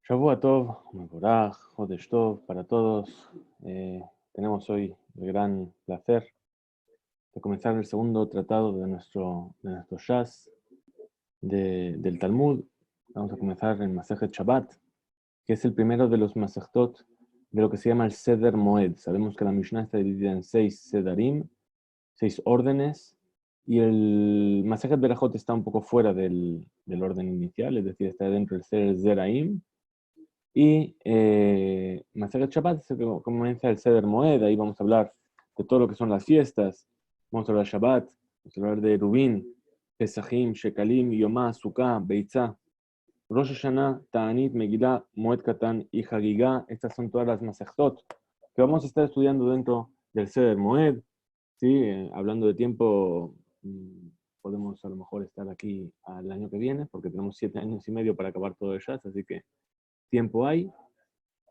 Shavua Tov, Mevorach, Chodesh Tov para todos. Tenemos hoy el gran placer de comenzar el segundo tratado de nuestro Shas, del Talmud. Vamos a comenzar en Masejet Shabbat, que es el primero de los Masechtot de lo que se llama el Seder Moed. Sabemos que la Mishnah está dividida en 6 Sedarim, 6 órdenes, y el Masejet Berajot está un poco fuera del orden inicial, es decir, está dentro del Seder Zeraim. Y Masejet Shabbat es el que comienza el Seder Moed. Ahí vamos a hablar de todo lo que son las fiestas. Vamos a hablar de Shabbat, vamos a hablar de Rubín, Pesachim, Shekalim, Yomá, Sukkah, Beitzah, Rosh Hashanah, Ta'anit, Megillah, Moed Katan y Hagigah. Estas son todas las Masechtot que vamos a estar estudiando dentro del Seder Moed. ¿Sí? Hablando de tiempo, podemos a lo mejor estar aquí al año que viene, porque tenemos 7 años y medio para acabar todo el Shas, así que tiempo hay.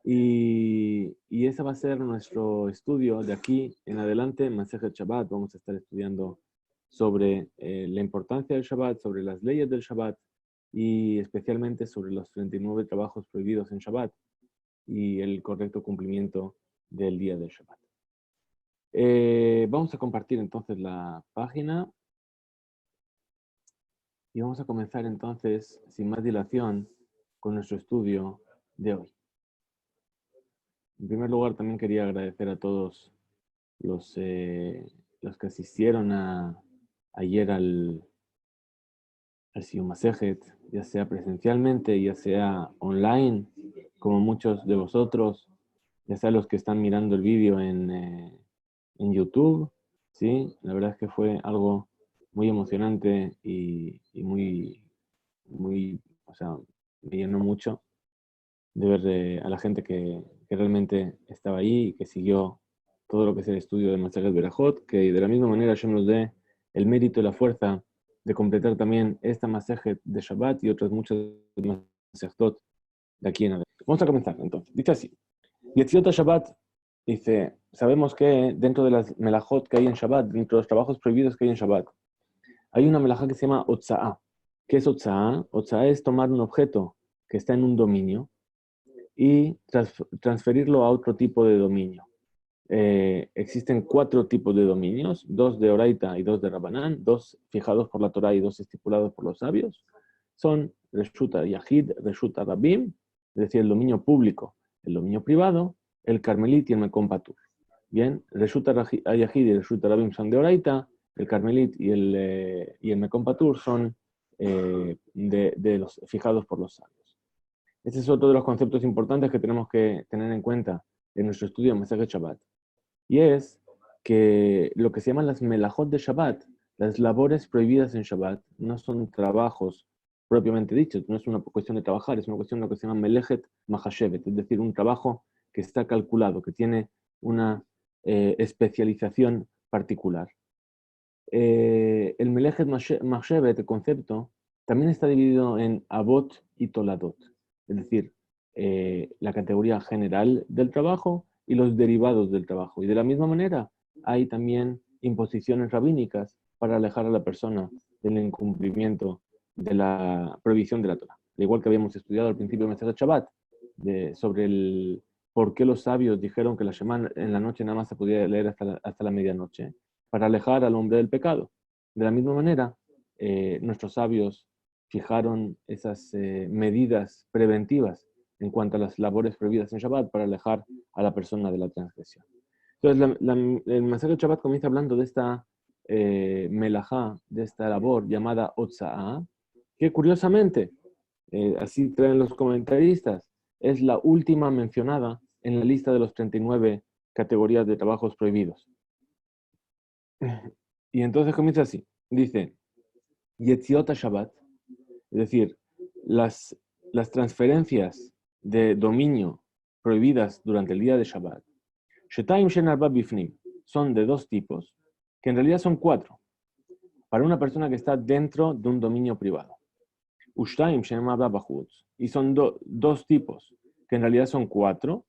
Y ese va a ser nuestro estudio de aquí en adelante en Masejet Shabbat. Vamos a estar estudiando sobre la importancia del Shabbat, sobre las leyes del Shabbat y especialmente sobre los 39 trabajos prohibidos en Shabbat y el correcto cumplimiento del día del Shabbat. Vamos a compartir entonces la página y vamos a comenzar entonces, sin más dilación, con nuestro estudio de hoy. En primer lugar, también quería agradecer a todos los que asistieron ayer al Siyum Masejet, ya sea presencialmente, ya sea online, como muchos de vosotros, ya sea los que están mirando el vídeo en YouTube. ¿Sí? La verdad es que fue algo muy emocionante y muy, o sea, me llenó mucho de ver a la gente que realmente estaba ahí y que siguió todo lo que es el estudio de Masejet Berajot, que de la misma manera yo nos dé el mérito y la fuerza de completar también esta Masejet de Shabbat y otras muchas Masechtot de aquí en adelante. Vamos a comenzar entonces. Dice así: Yetziot Shabbat, dice, sabemos que dentro de las melajot que hay en Shabbat, dentro de los trabajos prohibidos que hay en Shabbat, hay una melajá que se llama Otsa'a. ¿Qué es Otsa'a? Otsa'a es tomar un objeto que está en un dominio y transferirlo a otro tipo de dominio. Existen 4 tipos de dominios, 2 de Oraita y 2 de Rabanán, 2 fijados por la Torá y 2 estipulados por los sabios. Son Reshuta Yahid, Reshuta Rabim, es decir, el dominio público, el dominio privado, el Carmelit y el Mekom Patur. Bien, Reshuta Yahid y Reshuta Rabim son de Oraita, el Carmelit y el Mekom Patur son de los fijados por los sabios. Este es otro de los conceptos importantes que tenemos que tener en cuenta en nuestro estudio de Masejet Shabbat. Y es que lo que se llaman las melajot de Shabbat, las labores prohibidas en Shabbat, no son trabajos propiamente dichos, no es una cuestión de trabajar, es una cuestión de lo que se llama melejet mahashevet, es decir, un trabajo que está calculado, que tiene una especialización particular. El melejet mahashevet, el concepto, también está dividido en abot y toladot, es decir, la categoría general del trabajo y los derivados del trabajo. Y de la misma manera, hay también imposiciones rabínicas para alejar a la persona del incumplimiento de la prohibición de la Torah. Al igual que habíamos estudiado al principio de Masejet Shabbat, sobre el por qué los sabios dijeron que la Shema en la noche nada más se podía leer hasta la medianoche, para alejar al hombre del pecado. De la misma manera, nuestros sabios fijaron esas medidas preventivas en cuanto a las labores prohibidas en Shabbat para alejar a la persona de la transgresión. Entonces, el Masejet Shabbat comienza hablando de esta melajá, de esta labor llamada Otsa'a, que curiosamente, así traen los comentaristas, es la última mencionada en la lista de los 39 categorías de trabajos prohibidos. Y entonces comienza así, dice, Yetziot Shabbat, es decir, las transferencias de dominio prohibidas durante el día de Shabbat, Shetaim Shen Arba Bifnim, son de 2 tipos, que en realidad son 4, para una persona que está dentro de un dominio privado. Ushtaim Shen Arba Bachutz, y son 2 tipos, que en realidad son 4,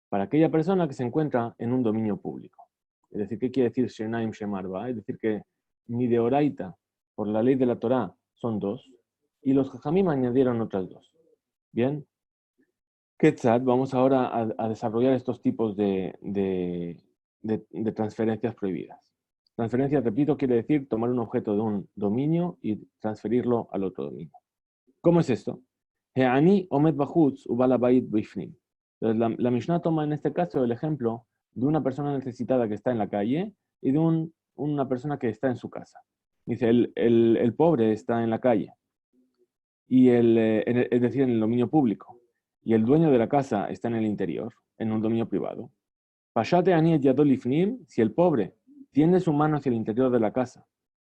para aquella persona que se encuentra en un dominio público. Es decir, ¿qué quiere decir Shenaim Shem Arba? Es decir, que mi de Oraita, por la ley de la Torá, son 2, y los Jajamim añadieron otras 2. ¿Bien? Ketzat, vamos ahora a desarrollar estos tipos de transferencias prohibidas. Transferencia, repito, quiere decir tomar un objeto de un dominio y transferirlo al otro dominio. ¿Cómo es esto? He'ani omed bachutz ubal habayit bifnim. Entonces, la Mishnah toma en este caso el ejemplo de una persona necesitada que está en la calle y de una persona que está en su casa. Dice, el pobre está en la calle, y es decir, en el dominio público, y el dueño de la casa está en el interior, en un dominio privado. Pashate ani et yadol ifnim, si el pobre tiende su mano hacia el interior de la casa,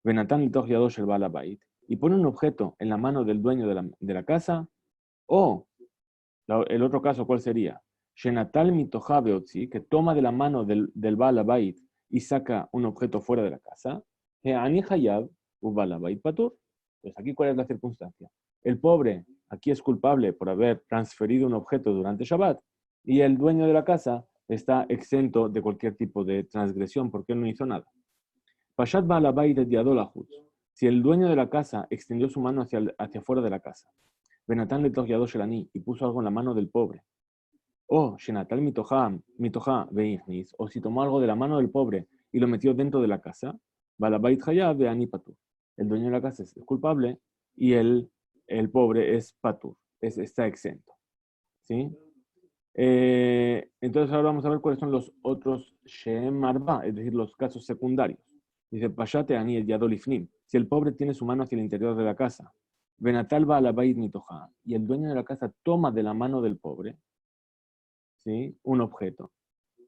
Benatán litoch yadosh el Baal Habayit, y pone un objeto en la mano del dueño de la casa, o el otro caso, ¿cuál sería? Shenatal mitoja beotzi, que toma de la mano del Baal Habayit y saca un objeto fuera de la casa, He'ani hayab u Baal Habayit patur. Pues aquí, ¿cuál es la circunstancia? El pobre aquí es culpable por haber transferido un objeto durante Shabbat, y el dueño de la casa está exento de cualquier tipo de transgresión porque él no hizo nada. Pashat Baal Habayit et yado lachutz. Si el dueño de la casa extendió su mano hacia afuera de la casa, Benatán letoch yadosh el ani, y puso algo en la mano del pobre, o Shenatal mitoja veihnis, o si tomó algo de la mano del pobre y lo metió dentro de la casa, Baal Habayit hayab ve'ani patur. El dueño de la casa es culpable y el pobre es patur, está exento. ¿Sí? Entonces ahora vamos a ver cuáles son los otros Shem Arba, es decir, los casos secundarios. Dice, Pashate ani el yadolifnim. Si el pobre tiene su mano hacia el interior de la casa, Benatal Baal Habayit mitoja, y el dueño de la casa toma de la mano del pobre, ¿sí?, un objeto.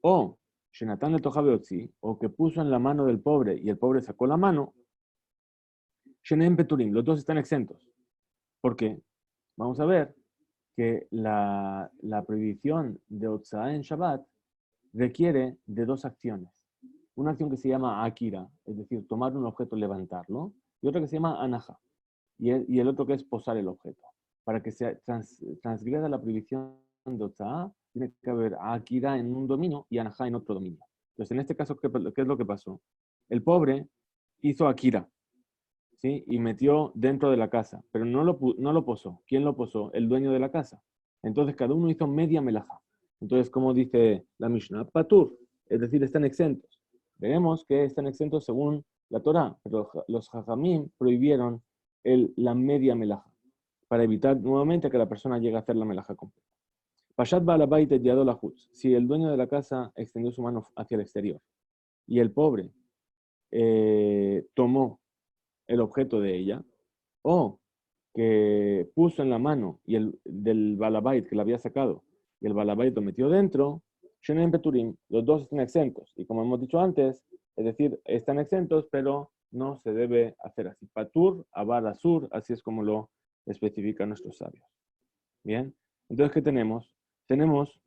O Shenatan letoja beotzi, o que puso en la mano del pobre y el pobre sacó la mano, Shenem Peturim, los dos están exentos. ¿Por qué? Vamos a ver que la prohibición de Otsaá en Shabbat requiere de dos acciones. Una acción que se llama Akira, es decir, tomar un objeto, levantarlo, y otra que se llama Anaja, y el otro que es posar el objeto. Para que se transgreda la prohibición de Otsaá, tiene que haber Akira en un dominio y Anaja en otro dominio. Entonces, en este caso, ¿qué es lo que pasó? El pobre hizo Akira, ¿sí?, y metió dentro de la casa, pero no lo posó. ¿Quién lo posó? El dueño de la casa. Entonces cada uno hizo media melaja. Entonces, como dice la Mishnah, patur, es decir, están exentos. Veremos que están exentos según la Torá, pero los jajamim prohibieron la media melaja para evitar nuevamente que la persona llegue a hacer la melaja completa. Pashat Baal Habayit et yado lachutz. Si el dueño de la casa extendió su mano hacia el exterior y el pobre tomó el objeto de ella, o que puso en la mano y del Baal Habayit que la había sacado, y el Baal Habayit lo metió dentro, Shenem Peturim, los dos están exentos. Y como hemos dicho antes, es decir, están exentos, pero no se debe hacer así. Patur, Abar, Asur, así es como lo especifican nuestros sabios. Bien, entonces, ¿qué tenemos? Tenemos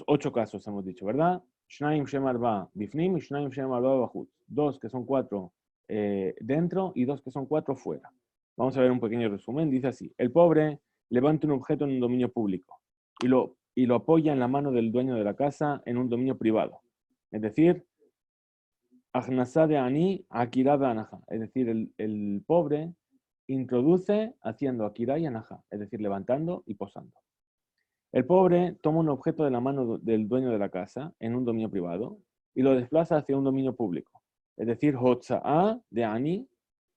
8 casos, hemos dicho, ¿verdad? Shnaim Shem Arba Bifnim y Shnaim Shem Arba Bachutz. 2 que son 4 dentro y 2 que son 4 fuera. Vamos a ver un pequeño resumen. Dice así: el pobre levanta un objeto en un dominio público y lo apoya en la mano del dueño de la casa en un dominio privado. Es decir, Achnasá de Ani, Akira de Anaja. Es decir, el pobre introduce haciendo Akira y Anaja, es decir, levantando y posando. El pobre toma un objeto de la mano del dueño de la casa en un dominio privado y lo desplaza hacia un dominio público. Es decir, Hotza'a de Ani,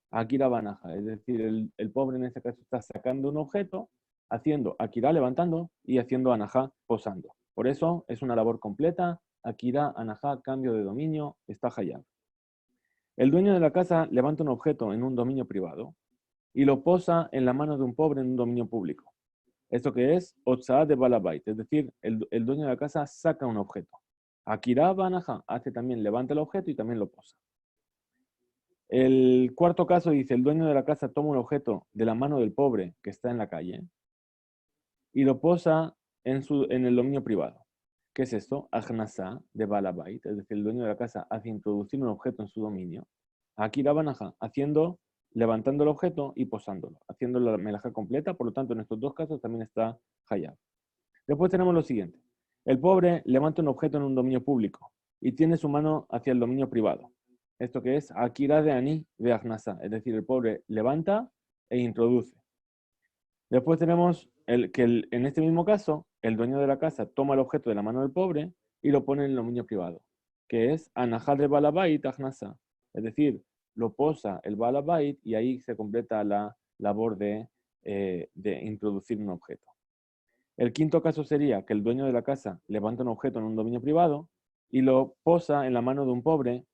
Akira Banaja. Es decir, el pobre en este caso está sacando un objeto, haciendo Akira levantando y haciendo Anaja posando. Por eso es una labor completa. Akira, Anaja, cambio de dominio, está Hayab. El dueño de la casa levanta un objeto en un dominio privado y lo posa en la mano de un pobre en un dominio público. ¿Esto qué es? Otsaá de Baal Habayit, es decir, el dueño de la casa saca un objeto. Akira Banaja hace también, levanta el objeto y también lo posa. El cuarto caso dice, el dueño de la casa toma un objeto de la mano del pobre que está en la calle y lo posa en el dominio privado. ¿Qué es esto? Ajnasá de Baal Habayit, es decir, el dueño de la casa hace introducir un objeto en su dominio. Akira Banaja, levantando el objeto y posándolo, haciendo la melaja completa. Por lo tanto, en estos dos casos también está Hayab. Después tenemos lo siguiente. El pobre levanta un objeto en un dominio público y tiene su mano hacia el dominio privado. ¿Esto qué es? Akira de Ani de Agnasa. Es decir, el pobre levanta e introduce. Después tenemos en este mismo caso, el dueño de la casa toma el objeto de la mano del pobre y lo pone en el dominio privado, que es anahad de balabait achnasa. Es decir, lo posa el balabait y ahí se completa la labor de introducir un objeto. El quinto caso sería que el dueño de la casa levanta un objeto en un dominio privado y lo posa en la mano de un pobre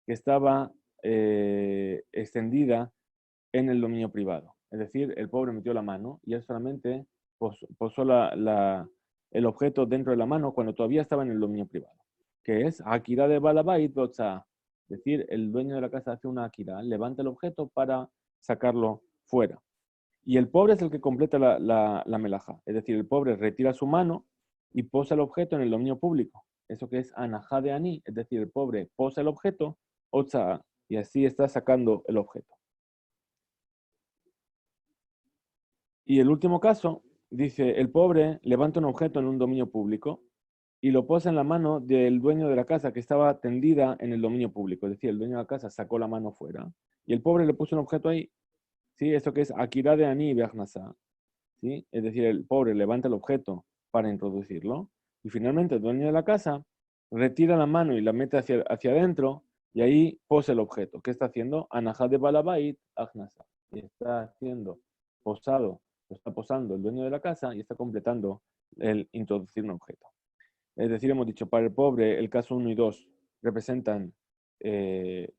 que estaba extendida en el dominio privado. Es decir, el pobre metió la mano y él solamente posó el objeto dentro de la mano cuando todavía estaba en el dominio privado, que es Akira de Balabait Botza. Es decir, el dueño de la casa hace una Akira, levanta el objeto para sacarlo fuera. Y el pobre es el que completa la melajá. Es decir, el pobre retira su mano y posa el objeto en el dominio público. Eso que es anajá de aní, es decir, el pobre posa el objeto, otza, y así está sacando el objeto. Y el último caso, dice, el pobre levanta un objeto en un dominio público y lo posa en la mano del dueño de la casa que estaba tendida en el dominio público. Es decir, el dueño de la casa sacó la mano fuera y el pobre le puso un objeto ahí. ¿Sí? Esto que es Akira de Ani Be'achnasa. ¿Sí? Es decir, el pobre levanta el objeto para introducirlo y finalmente el dueño de la casa retira la mano y la mete hacia adentro y ahí posa el objeto. ¿Qué está haciendo? Anahad de Balabait Achnasa. Y está haciendo posado, lo está posando el dueño de la casa y está completando el introducir un objeto. Es decir, hemos dicho, para el pobre, el caso 1 y 2 representan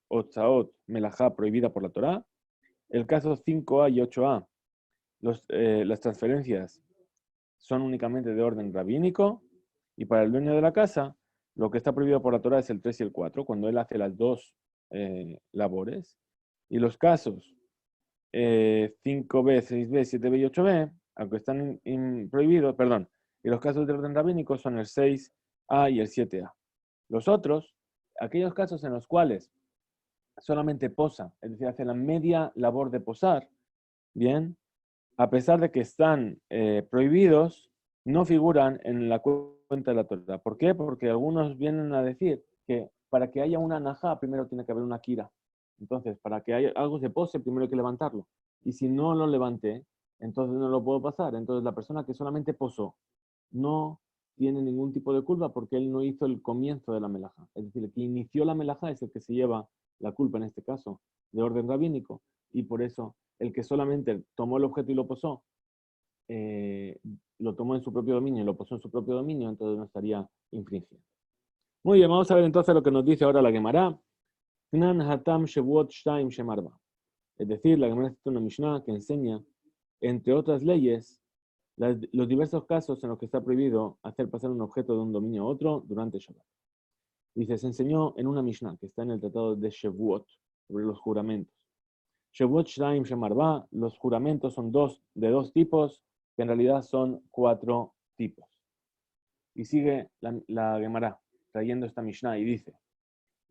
Otzaot, Melajá prohibida por la Torá. El caso 5a y 8a, las transferencias son únicamente de orden rabínico, y para el dueño de la casa, lo que está prohibido por la Torá es el 3 y el 4, cuando él hace las dos labores. Y los casos 5b, 6b, 7b y 8b, aunque están prohibidos, perdón, y los casos de orden rabínico son el 6a y el 7a. Los otros, aquellos casos en los cuales solamente posa, es decir, hace la media labor de posar, bien, a pesar de que están prohibidos, no figuran en la cuenta de la Torah. ¿Por qué? Porque algunos vienen a decir que para que haya una najá, primero tiene que haber una kira. Entonces, para que haya algo se pose, primero hay que levantarlo. Y si no lo levanté, entonces no lo puedo pasar. Entonces, la persona que solamente posó no tiene ningún tipo de culpa porque él no hizo el comienzo de la melajá. Es decir, el que inició la melajá es el que se lleva la culpa en este caso, de orden rabínico. Y por eso, el que solamente tomó el objeto y lo posó, lo tomó en su propio dominio y lo posó en su propio dominio, entonces no estaría infringiendo. Muy bien, vamos a ver entonces lo que nos dice ahora la Gemara. Tnan hatam shevuot shtaim shemarba. Es decir, la Gemara es una Mishnah que enseña, entre otras leyes, los diversos casos en los que está prohibido hacer pasar un objeto de un dominio a otro durante Shabbat. Dice, se enseñó en una Mishnah que está en el tratado de Shevuot, sobre los juramentos. Shevuot Shtaim Shemarba, los juramentos son de dos tipos, que en realidad son 4 tipos. Y sigue la Gemara trayendo esta Mishnah y dice,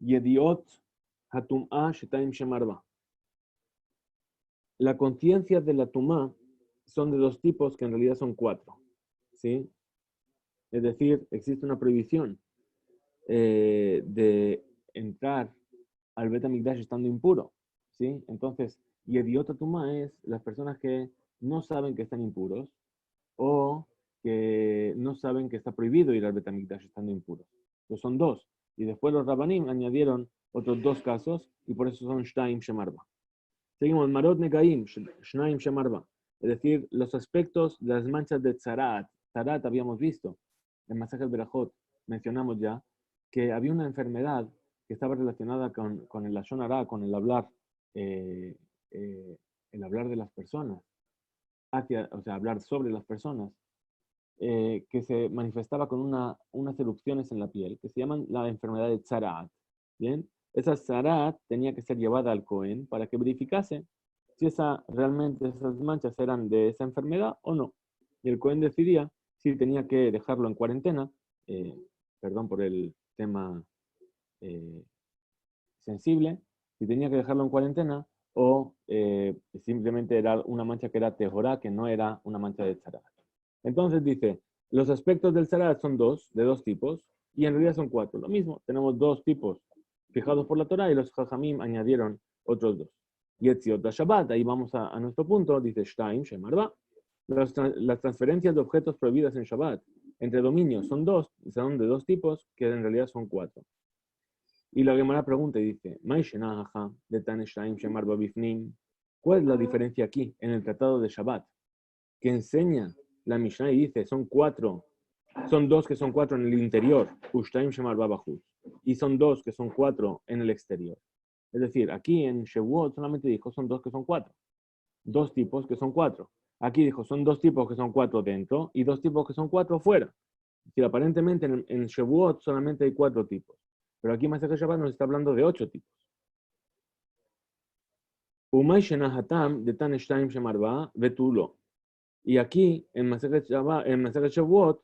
Yediot Hatum'a Shtaim Shemarba. La conciencia de la Tumá son de 2 tipos, que en realidad son 4. ¿Sí? Es decir, existe una prohibición de entrar al Bet HaMikdash estando impuro. ¿Sí? Entonces, Yediot Tumá es las personas que no saben que están impuros o que no saben que está prohibido ir al Bet HaMikdash estando impuros. Entonces son 2. Y después los Rabbanim añadieron otros 2 casos y por eso son Shtaim Shemarba. Seguimos, Marot Negaim, Shnaim Shemarba. Es decir, los aspectos de las manchas de Tzarat. Tzarat habíamos visto en Masaj al-Berajot, mencionamos ya que había una enfermedad que estaba relacionada con el Lashon Hara, con eh, el hablar de las personas, o sea, hablar sobre las personas, que se manifestaba con unas erupciones en la piel, que se llaman la enfermedad de Tzarat. ¿Bien? Esa Tzarat tenía que ser llevada al Cohen para que verificase si realmente esas manchas eran de esa enfermedad o no. Y el Cohen decidía si tenía que dejarlo en cuarentena, perdón por el tema eh, sensible, si tenía que dejarlo en cuarentena o simplemente era una mancha que era tejorá, que no era una mancha de Tzarat. Entonces dice, los aspectos del Tzarat son de 2 tipos, y en realidad son 4. Lo mismo, tenemos 2 tipos fijados por la Torah y los Jajamim añadieron otros 2. Yetziot Shabbat, ahí vamos a nuestro punto, dice Shtaim Shemarba. Las transferencias de objetos prohibidas en Shabbat entre dominios son de dos tipos, que en realidad son cuatro. Y la Gemara pregunta y dice, ¿cuál es la diferencia aquí en el tratado de Shabbat? Que enseña la Mishnah y dice, son dos que son cuatro en el interior, y son dos que son cuatro en el exterior. Es decir, aquí en Shavuot solamente dijo, son dos que son cuatro. Dos tipos que son cuatro. Aquí dijo, son dos tipos que son cuatro dentro y dos tipos que son cuatro fuera. Es decir, aparentemente en Shavuot solamente hay cuatro tipos. Pero aquí Masechet Shabbat nos está hablando de 8 tipos. Y aquí, en Masechet Shavuot,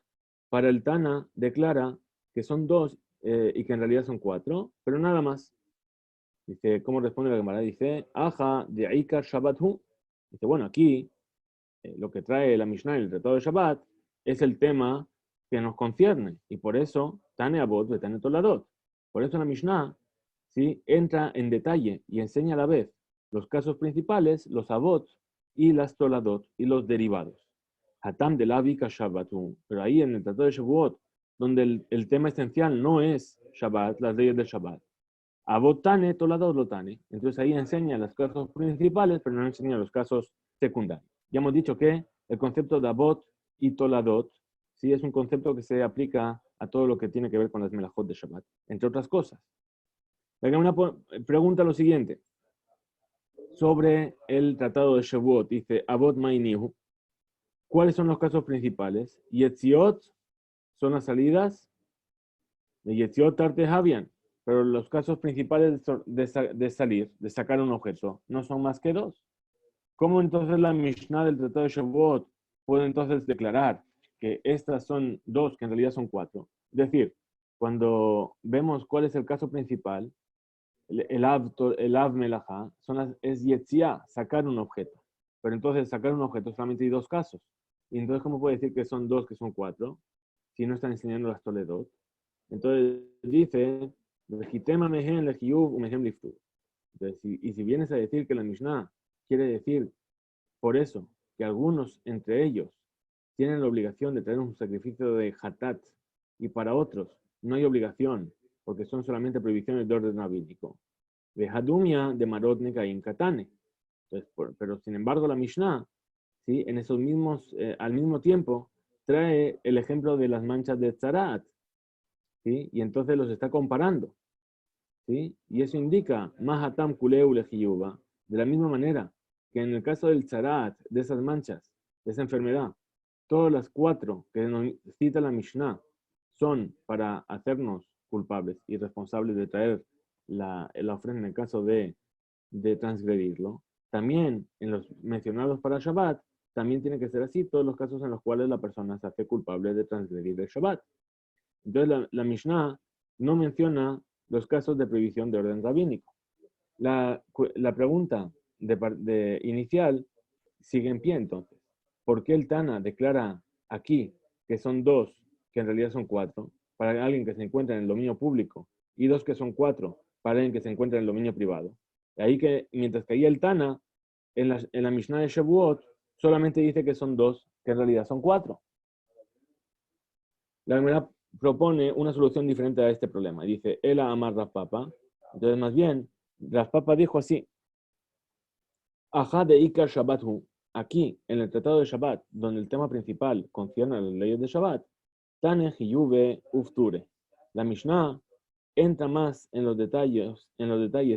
para el Tana declara que son dos y que en realidad son cuatro, pero nada más. Dice, ¿cómo responde la Gemara? Dice, Aja de Aikar Shabbat Hu. Dice, bueno, aquí lo que trae la Mishnah en el Tratado de Shabbat es el tema que nos concierne. Y por eso, Tane Abot, Betane Toladot. Por eso la Mishnah, ¿sí?, entra en detalle y enseña a la vez los casos principales, los Abot y las Toladot y los derivados. Hatam de la Vika Shabbatu. Pero ahí en el Tratado de Shavuot, donde el tema esencial no es Shabbat, las leyes del Shabbat. Abot Tane, Toladot Lotane. Entonces ahí enseña los casos principales, pero no enseña los casos secundarios. Ya hemos dicho que el concepto de Abot y Toladot, sí, es un concepto que se aplica a todo lo que tiene que ver con las melajot de Shabbat, entre otras cosas. Una pregunta lo siguiente. Sobre el tratado de Shavuot, dice Abot Mainihu. ¿Cuáles son los casos principales? Yetziot son las salidas de Yetziot Tarte Havian, pero los casos principales de salir, de sacar un objeto, no son más que dos. ¿Cómo entonces la Mishnah del Tratado de Shavuot puede entonces declarar que estas son dos, que en realidad son cuatro? Es decir, cuando vemos cuál es el caso principal, el Av Melajá, es Yetzia, sacar un objeto. Pero entonces sacar un objeto solamente hay dos casos. Y entonces, ¿cómo puede decir que son dos, que son cuatro? Si no están enseñando las Toledot. Entonces dice, entonces, y si vienes a decir que la Mishnah quiere decir por eso que algunos entre ellos tienen la obligación de traer un sacrificio de hatat y para otros no hay obligación porque son solamente prohibiciones de orden rabínico. De hadumia de marot nekaim katane. Entonces, pero sin embargo la Mishnah, ¿sí?, en esos mismos, al mismo tiempo, trae el ejemplo de las manchas de tzarat, ¿sí?, y entonces los está comparando, ¿sí? Y eso indica mahatam kuleu lejiyuba, de la misma manera que en el caso del tzarat, de esas manchas, de esa enfermedad, todas las cuatro que nos cita la Mishnah son para hacernos culpables y responsables de traer la ofrenda en el caso de transgredirlo. También en los mencionados para Shabbat, también tiene que ser así todos los casos en los cuales la persona se hace culpable de transgredir el Shabbat. Entonces la Mishnah no menciona los casos de prohibición de orden rabínico. La pregunta inicial sigue en pie entonces. ¿Por qué el Tana declara aquí que son dos, que en realidad son cuatro, para alguien que se encuentra en el dominio público, y dos que son cuatro, para alguien que se encuentra en el dominio privado? De ahí que, mientras que ahí el Tana, en la Mishnah de Shavuot, solamente dice que son dos, que en realidad son cuatro. La Gemara propone una solución diferente a este problema. Dice, Ela amar Rav Papa. Entonces, más bien, Rav Papa dijo así, Ajá de Ikar Shabbat Hu. Aquí, en el Tratado de Shabbat, donde el tema principal concierne a las leyes de Shabbat, Tane Hiyuve Ufture. La Mishnah entra más en los detalles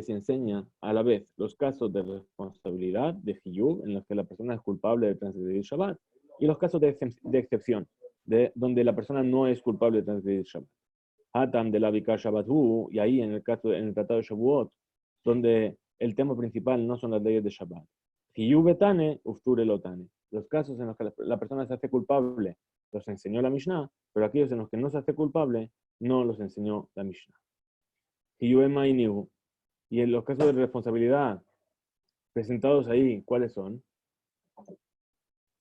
y enseña a la vez los casos de responsabilidad de Hiyuv, en los que la persona es culpable de transgredir Shabbat, y los casos de excepción, donde la persona no es culpable de transgredir Shabbat. Hatam de la Vikar Shabbat Hu, y ahí en el Tratado de Shavuot, donde el tema principal no son las leyes de Shabbat. Betane, Ufture Lotane. Los casos en los que la persona se hace culpable los enseñó la Mishnah, pero aquellos en los que no se hace culpable no los enseñó la Mishnah. Y en los casos de responsabilidad presentados ahí, ¿cuáles son?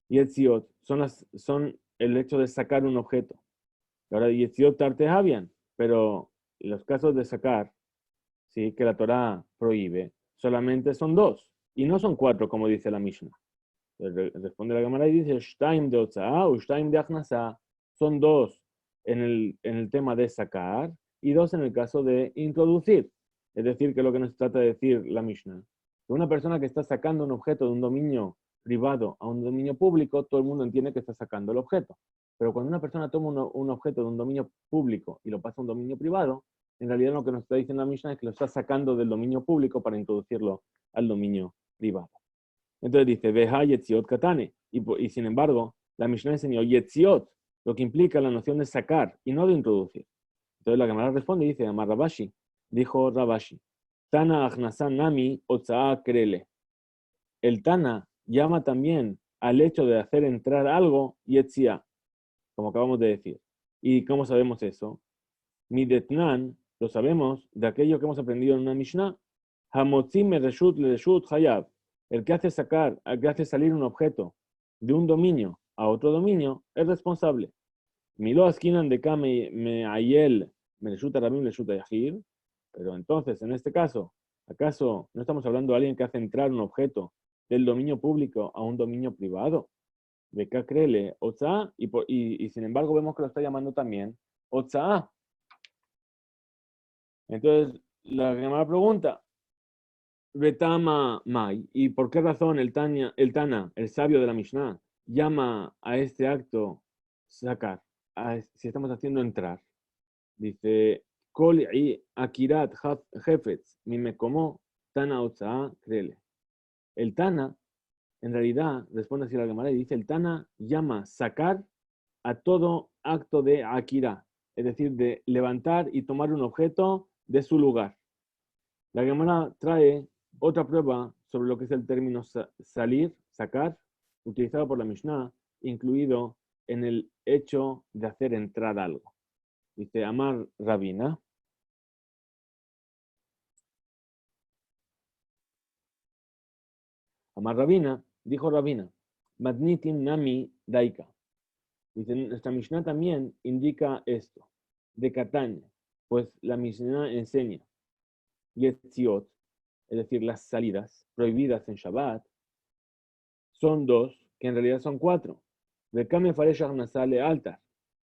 Yetziot son el hecho de sacar un objeto. Ahora, Yetziot Tarte Havian, pero los casos de sacar, ¿sí?, que la Torah prohíbe, solamente son dos, y no son cuatro, como dice la Mishnah. Responde la Gemara y dice, Shtaim de Otsa'a o Shtaim de Achnasá. Son dos en el tema de sacar y dos en el caso de introducir. Es decir, que es lo que nos trata de decir la Mishnah. Que una persona que está sacando un objeto de un dominio privado a un dominio público, todo el mundo entiende que está sacando el objeto. Pero cuando una persona toma un objeto de un dominio público y lo pasa a un dominio privado, en realidad lo que nos está diciendo la Mishnah es que lo está sacando del dominio público para introducirlo al dominio privado. Entonces dice, Veja Yetziot Katane. Y sin embargo, la Mishnah enseñó Yetziot, lo que implica la noción de sacar y no de introducir. Entonces la Gemara responde y dice, Amar Rabashi, dijo Rabashi, Tana Achnasán Nami Otsa'a Krele. El Tana llama también al hecho de hacer entrar algo Yetzia, como acabamos de decir. ¿Y cómo sabemos eso? Midetnan, lo sabemos de aquello que hemos aprendido en una Mishnah, Hamotzim Reshut le Reshut Hayab. El que hace salir un objeto de un dominio a otro dominio es responsable. Milo askinan de kame me ayel me reshuta rabim reshuta yahir. Pero entonces, en este caso, ¿acaso no estamos hablando de alguien que hace entrar un objeto del dominio público a un dominio privado? De kakrele otza y sin embargo vemos que lo está llamando también otza. Entonces, la Gemara pregunta, Betama Mai, ¿y por qué razón el Tana, el sabio de la Mishnah, llama a este acto sacar, si estamos haciendo entrar? Dice, Kol y Akirat Hefetz, mi me como Tana Otsaa Krele. El Tana, en realidad, responde así la Gemara y dice, el Tana llama sacar a todo acto de Akira, es decir, de levantar y tomar un objeto de su lugar. La Gemara trae otra prueba sobre lo que es el término salir, sacar, utilizado por la Mishnah, incluido en el hecho de hacer entrar algo. Dice Amar Rabina. Amar Rabina, dijo Rabina, Madnitin Nami Daika. Dice, nuestra Mishnah también indica esto, de Catania, pues la Mishnah enseña Yetziot, es decir, las salidas prohibidas en Shabbat, son dos, que en realidad son cuatro. Bekame Faresh Nasale Altar.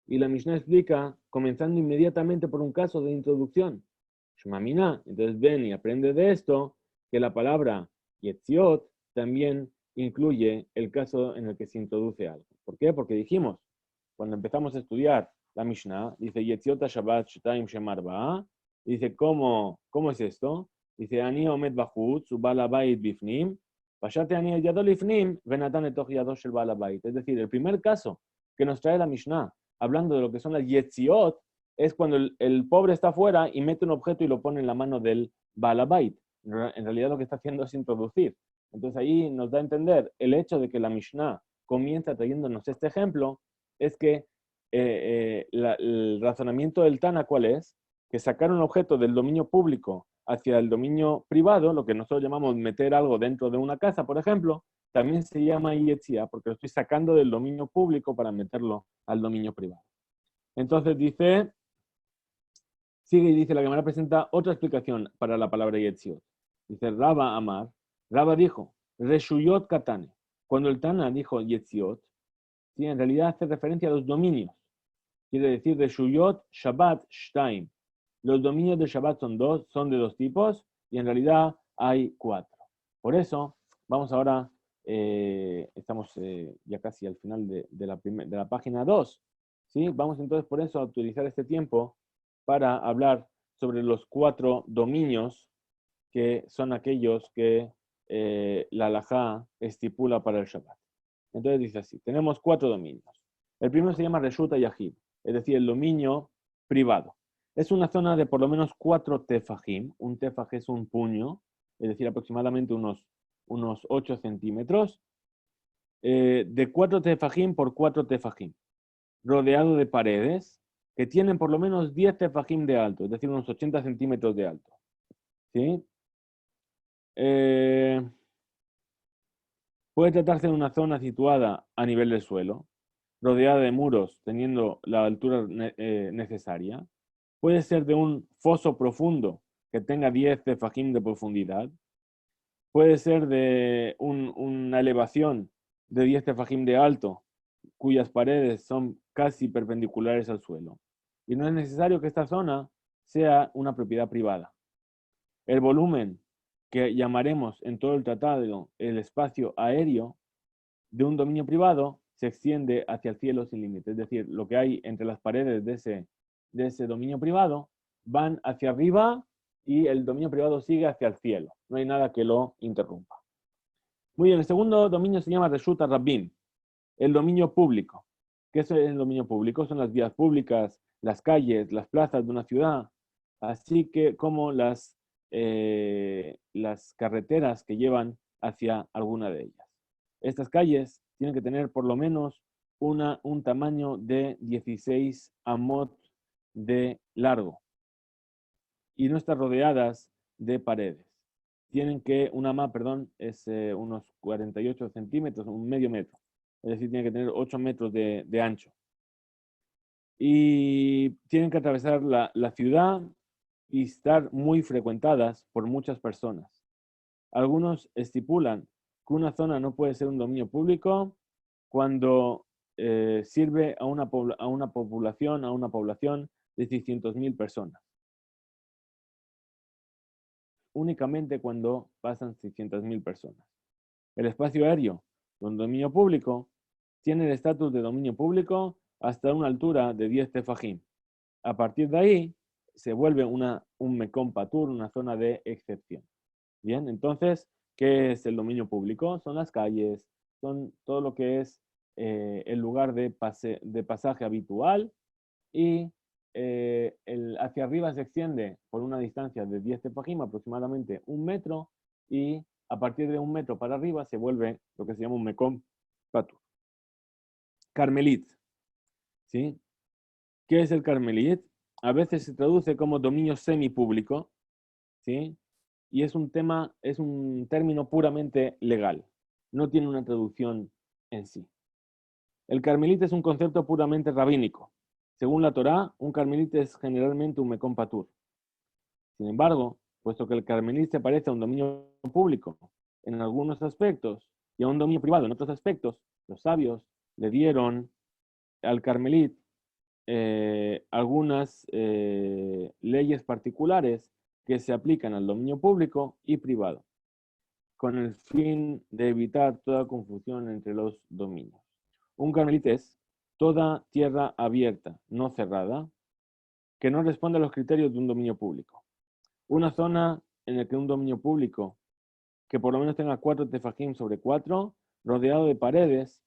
Y la Mishnah explica, comenzando inmediatamente por un caso de introducción. Shmamina, entonces ven y aprende de esto, que la palabra Yetziot también incluye el caso en el que se introduce algo. ¿Por qué? Porque dijimos, cuando empezamos a estudiar la Mishnah, dice Yetziot Shabbat Shtaim Shemarba, dice, ¿cómo es esto? Dice, Ani Omed Bachut, su Balabait Bifnim, Pashate Ani Yadol Ifnim, Venatan Etoch Yadosh el Balabait. Es decir, el primer caso que nos trae la Mishnah, hablando de lo que son las Yetziot, es cuando el pobre está afuera y mete un objeto y lo pone en la mano del Balabait. En realidad lo que está haciendo es introducir. Entonces ahí nos da a entender el hecho de que la Mishnah comienza trayéndonos este ejemplo, es que el razonamiento del Tana, ¿cuál es? Que sacar un objeto del dominio público hacia el dominio privado, lo que nosotros llamamos meter algo dentro de una casa, por ejemplo, también se llama Yetzia, porque lo estoy sacando del dominio público para meterlo al dominio privado. Entonces dice, sigue y dice, la Gemara presenta otra explicación para la palabra Yetziot. Dice, Raba Amar, Raba dijo, Reshuyot Katane. Cuando el Tana dijo Yetziot, ¿sí? En realidad hace referencia a los dominios. Quiere decir Reshuyot Shabbat Shtaim. Los dominios de Shabbat son de dos tipos y en realidad hay cuatro. Por eso, vamos ahora, estamos ya casi al final de la página 2. ¿Sí? Vamos entonces por eso a utilizar este tiempo para hablar sobre los cuatro dominios que son aquellos que la halajá estipula para el Shabbat. Entonces dice así, tenemos cuatro dominios. El primero se llama Reshuta Yahid, es decir, el dominio privado. Es una zona de por lo menos 4 tefajim. Un tefaj es un puño, es decir, aproximadamente unos 8 centímetros, de 4 tefajim por 4 tefajim, rodeado de paredes que tienen por lo menos 10 tefajim de alto, es decir, unos 80 centímetros de alto. ¿Sí? Puede tratarse de una zona situada a nivel del suelo, rodeada de muros, teniendo la altura necesaria. Puede ser de un foso profundo que tenga 10 tefajim de profundidad. Puede ser de una elevación de 10 tefajim de alto, cuyas paredes son casi perpendiculares al suelo. Y no es necesario que esta zona sea una propiedad privada. El volumen que llamaremos en todo el tratado el espacio aéreo de un dominio privado se extiende hacia el cielo sin límite. Es decir, lo que hay entre las paredes de ese dominio privado van hacia arriba y el dominio privado sigue hacia el cielo. No hay nada que lo interrumpa. Muy bien, el segundo dominio se llama Reshut Rabbim, el dominio público. ¿Qué es el dominio público? Son las vías públicas, las calles, las plazas de una ciudad, así que como las carreteras que llevan hacia alguna de ellas. Estas calles tienen que tener por lo menos un tamaño de 16 amot de largo y no estar rodeadas de paredes. Tienen que, es unos 48 centímetros, un medio metro. Es decir, tiene que tener 8 metros de ancho. Y tienen que atravesar la ciudad y estar muy frecuentadas por muchas personas. Algunos estipulan que una zona no puede ser un dominio público cuando sirve a una población de 600.000 personas. Únicamente cuando pasan 600.000 personas. El espacio aéreo de un dominio público tiene el estatus de dominio público hasta una altura de 10 tefajim. A partir de ahí se vuelve un Mekom Patur, una zona de excepción. Bien, entonces, ¿qué es el dominio público? Son las calles, son todo lo que es el lugar de pasaje habitual y hacia arriba se extiende por una distancia de 10 tefajim, aproximadamente 1 metro, y a partir de 1 metro para arriba se vuelve lo que se llama un Mekom Patur. Carmelit, ¿sí? ¿Qué es el Carmelit? A veces se traduce como dominio semipúblico, ¿sí? Y es un término puramente legal. No tiene una traducción en sí. El carmelita es un concepto puramente rabínico. Según la Torá, un carmelita es generalmente un Mekom Patur. Sin embargo, puesto que el carmelita se parece a un dominio público en algunos aspectos y a un dominio privado en otros aspectos, los sabios le dieron al carmelit algunas leyes particulares que se aplican al dominio público y privado, con el fin de evitar toda confusión entre los dominios. Un carmelita es toda tierra abierta, no cerrada, que no responde a los criterios de un dominio público. Una zona en la que un dominio público que por lo menos tenga 4 tefajim sobre 4, rodeado de paredes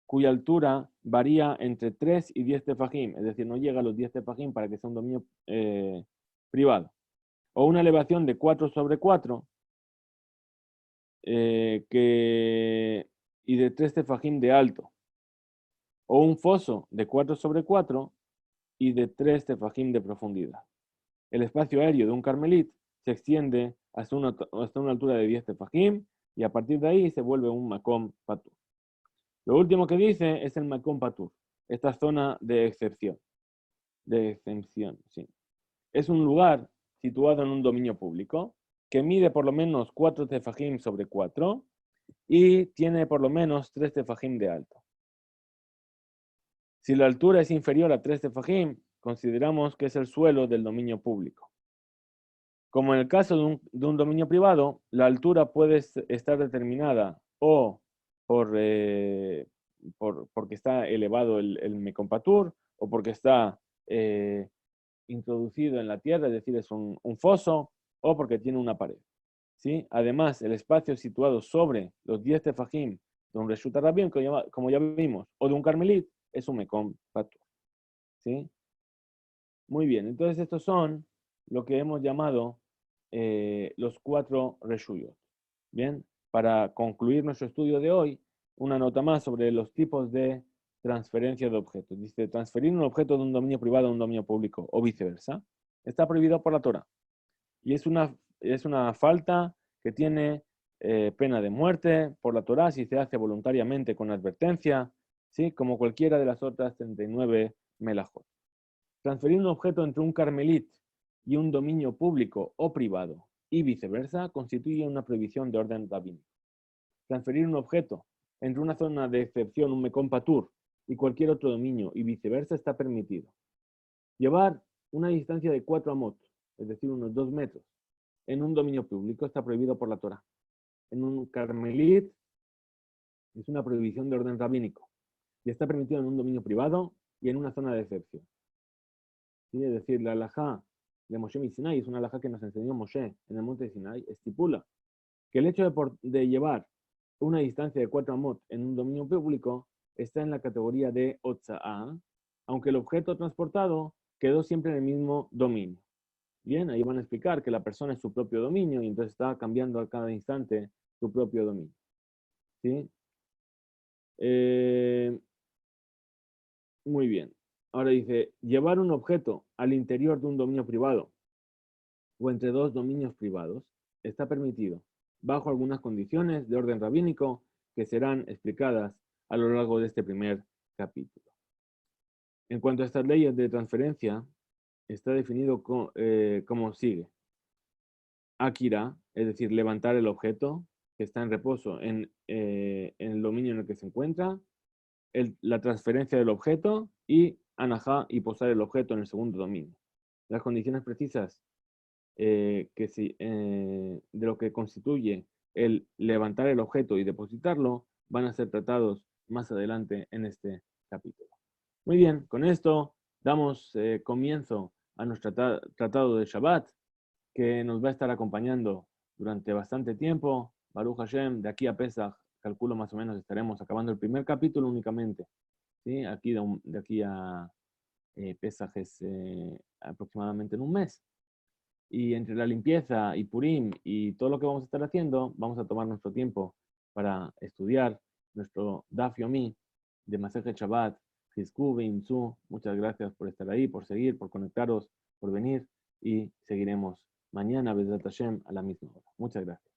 cuya altura varía entre 3 y 10 tefajim, es decir, no llega a los 10 tefajim para que sea un dominio privado. O una elevación de 4 sobre 4 y de 3 tefajim de alto. O un foso de 4 sobre 4 y de 3 tefajim de profundidad. El espacio aéreo de un carmelit se extiende hasta una altura de 10 tefajim y a partir de ahí se vuelve un Mekom Patur. Lo último que dice es el Mekom Patur, esta zona de excepción. Sí. Es un lugar situado en un dominio público que mide por lo menos 4 tefajim sobre 4 y tiene por lo menos 3 tefajim de alto. Si la altura es inferior a 3 tefajim, consideramos que es el suelo del dominio público. Como en el caso de un dominio privado, la altura puede estar determinada o porque está elevado el Mekom Patur o porque está introducido en la tierra, es decir, es un foso, o porque tiene una pared. ¿Sí? Además, el espacio situado sobre los 10 tefajim de un Reshut Rabbim, como ya vimos, o de un carmelit, es un Mekom Patur. ¿Sí? Muy bien, entonces estos son lo que hemos llamado los 4 reshuyot. Bien, para concluir nuestro estudio de hoy, una nota más sobre los tipos de transferencia de objetos. Dice, transferir un objeto de un dominio privado a un dominio público o viceversa, está prohibido por la Torah. Y es una falta que tiene pena de muerte por la Torah si se hace voluntariamente con advertencia, ¿sí? Como cualquiera de las otras 39 melajot. Transferir un objeto entre un carmelit y un dominio público o privado y viceversa constituye una prohibición de orden rabínico. Transferir un objeto entre una zona de excepción, un Mekom Patur, y cualquier otro dominio, y viceversa, está permitido. Llevar una distancia de 4 amot, es decir, unos 2 metros, en un dominio público está prohibido por la Torah. En un carmelit es una prohibición de orden rabínico y está permitido en un dominio privado y en una zona de excepción. ¿Sí? Es decir, la halajá de Moshe y Sinai es una halajá que nos enseñó Moshe en el monte de Sinai, estipula que el hecho de llevar una distancia de 4 amot en un dominio público está en la categoría de Otsa'a, aunque el objeto transportado quedó siempre en el mismo dominio. Bien, ahí van a explicar que la persona es su propio dominio y entonces está cambiando a cada instante su propio dominio. ¿Sí? Muy bien. Ahora dice, llevar un objeto al interior de un dominio privado o entre dos dominios privados está permitido, bajo algunas condiciones de orden rabínico que serán explicadas a lo largo de este primer capítulo. En cuanto a estas leyes de transferencia, está definido como sigue. Akira, es decir, levantar el objeto que está en reposo en el dominio en el que se encuentra, la transferencia del objeto y anajá y posar el objeto en el segundo dominio. Las condiciones precisas de lo que constituye el levantar el objeto y depositarlo van a ser tratados más adelante en este capítulo. Muy bien, con esto damos comienzo a nuestro tratado de Shabbat, que nos va a estar acompañando durante bastante tiempo. Baruch Hashem, de aquí a Pesach, calculo más o menos estaremos acabando el primer capítulo únicamente. ¿Sí? De aquí a Pesach es aproximadamente en un mes. Y entre la limpieza y Purim y todo lo que vamos a estar haciendo, vamos a tomar nuestro tiempo para estudiar nuestro Daf Yomi de Masejet Shabbat, Hizku Veimzu. Muchas gracias por estar ahí, por seguir, por conectaros, por venir y seguiremos mañana, Bezrat Hashem, a la misma hora. Muchas gracias.